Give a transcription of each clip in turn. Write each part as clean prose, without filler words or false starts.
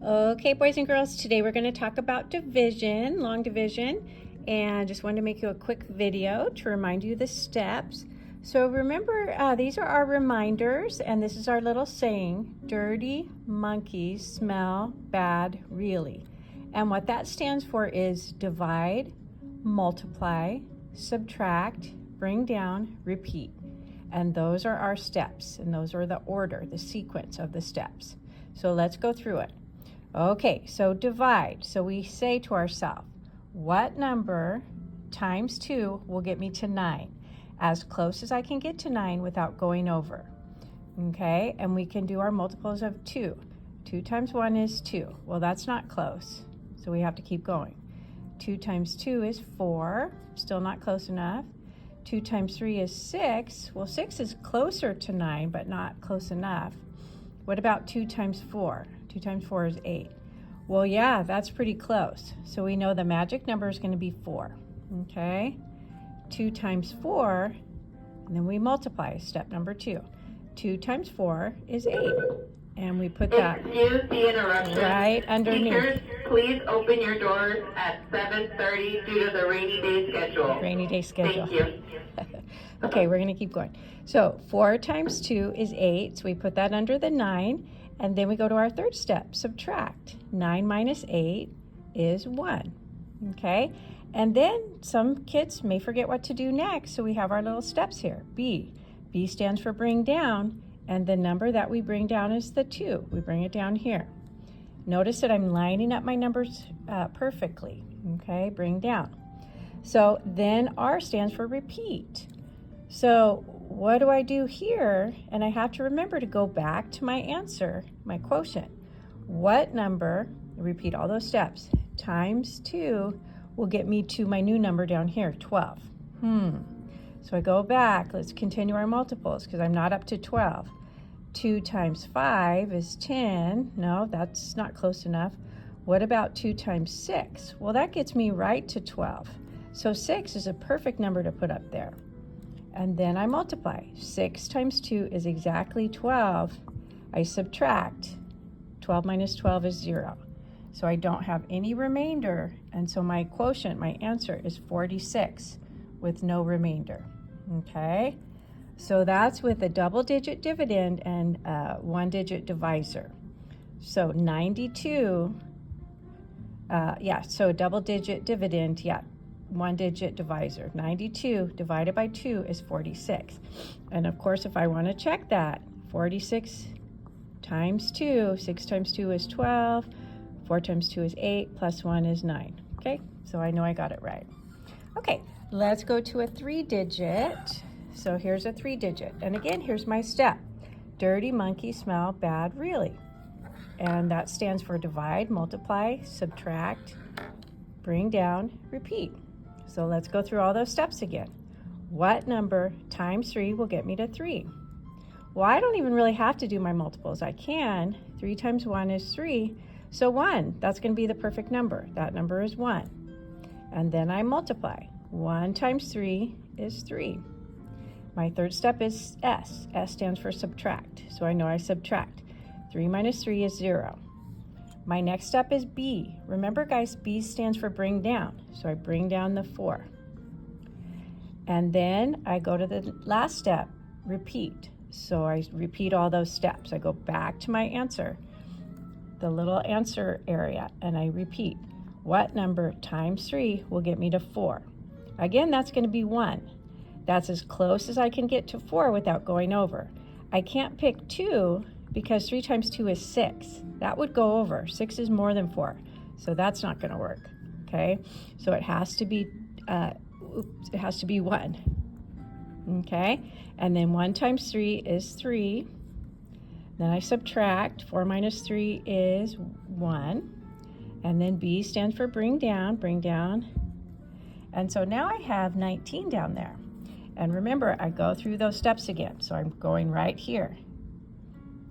Okay, boys and girls, today we're going to talk about division, long division, and just wanted to make you a quick video to remind you the steps. So remember, these are our reminders, and this is our little saying, dirty monkeys smell bad really. And what that stands for is divide, multiply, subtract, bring down, repeat. And those are our steps, and those are the order, the sequence of the steps. So let's go through it. Okay, so divide. So we say to ourselves, what number times 2 will get me to 9? As close as I can get to 9 without going over. Okay, and we can do our multiples of 2. 2 times 1 is 2. Well, that's not close, so we have to keep going. 2 times 2 is 4, still not close enough. 2 times 3 is 6. Well, 6 is closer to 9, but not close enough. What about 2 times 4? 2 times 4 is 8. Well, yeah, that's pretty close. So we know the magic number is going to be 4. Okay? 2 times 4, and then we multiply, step number 2. 2 times 4 is 8. And we put that Excuse the interruption. right underneath. Teachers, please open your doors at 7:30 due to the rainy day schedule. Rainy day schedule. Thank you. Okay, we're going to keep going. So 4 times 2 is 8. So we put that under the 9. And then we go to our third step, subtract. 9 minus 8 is 1. Okay? And then some kids may forget what to do next. So we have our little steps here. B. B stands for bring down. And the number that we bring down is the 2. We bring it down here. Notice that I'm lining up my numbers perfectly. Okay? Bring down. So then R stands for repeat. So what do I do here? And I have to remember to go back to my answer, my quotient. What number, repeat all those steps, times 2 will get me to my new number down here, 12. So I go back. Let's continue our multiples because I'm not up to 12. 2 times 5 is 10. No, that's not close enough. What about 2 times 6? Well, that gets me right to 12. So 6 is a perfect number to put up there. And then I multiply. 6 times 2 is exactly 12. I subtract. 12 minus 12 is 0. So I don't have any remainder. And so my quotient, my answer is 46 with no remainder. Okay? So that's with a double-digit dividend and a one-digit divisor. So 92, so double-digit dividend, one-digit divisor. 92 divided by 2 is 46. And of course, if I want to check that, 46 times 2, 6 times 2 is 12, 4 times 2 is 8, plus 1 is 9. Okay, so I know I got it right. Okay, let's go to a 3-digit. So here's a 3-digit. And again, here's my step. Dirty monkey smell bad really. And that stands for divide, multiply, subtract, bring down, repeat. So let's go through all those steps again. What number times 3 will get me to 3? Well, I don't even really have to do my multiples. I can. 3 times 1 is 3. So 1, that's going to be the perfect number. That number is 1. And then I multiply. 1 times 3 is 3. My third step is S. S stands for subtract. So I know I subtract. 3 minus 3 is 0. My next step is B. Remember, guys, B stands for bring down. So I bring down the 4. And then I go to the last step, repeat. So I repeat all those steps. I go back to my answer, the little answer area, and I repeat. What number times 3 will get me to 4? Again, that's going to be 1. That's as close as I can get to 4 without going over. I can't pick 2 because 3 times 2 is 6. That would go over. 6 is more than 4. So that's not going to work. Okay? So it has to be 1. Okay? And then 1 times 3 is 3. Then I subtract. 4 minus 3 is 1. And then B stands for bring down, bring down. And so now I have 19 down there. And remember, I go through those steps again. So I'm going right here.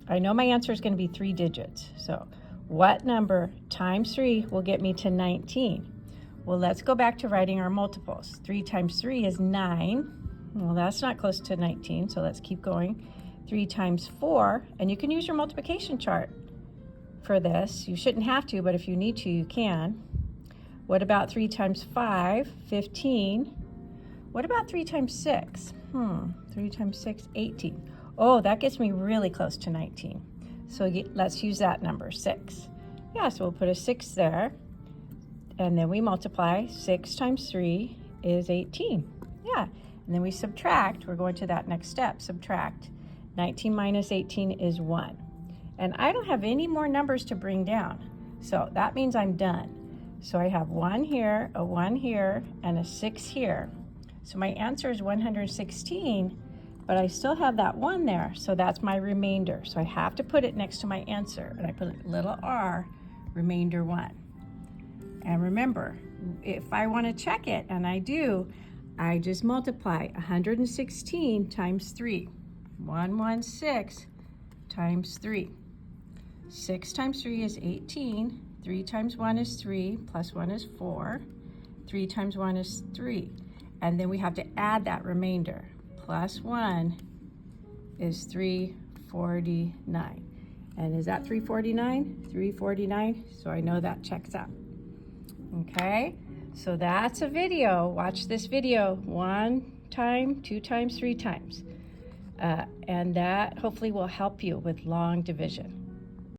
I know my answer is going to be 3 digits. So what number times 3 will get me to 19? Well, let's go back to writing our multiples. 3 times 3 is 9. Well, that's not close to 19, so let's keep going. 3 times 4, and you can use your multiplication chart. for this. You shouldn't have to, but if you need to, you can. What about 3 times 5? 15. What about 3 times 6? 3 times 6, 18. Oh, that gets me really close to 19. So let's use that number, 6. Yeah, so we'll put a 6 there. And then we multiply. 6 times 3 is 18. Yeah, and then we subtract. We're going to that next step, subtract. 19 minus 18 is 1. And I don't have any more numbers to bring down. So that means I'm done. So I have 1 here, a 1 here, and a 6 here. So my answer is 116, but I still have that 1 there. So that's my remainder. So I have to put it next to my answer. And I put a little r, remainder 1. And remember, if I want to check it, and I do, I just multiply 116 times 3. 116 times 3. 6 times 3 is 18. 3 times 1 is 3, plus 1 is 4. 3 times 1 is 3. And then we have to add that remainder. Plus 1 is 349. And is that 349? 349, so I know that checks out. Okay, so that's a video. Watch this video 1 time, 2 times, 3 times. And that hopefully will help you with long division.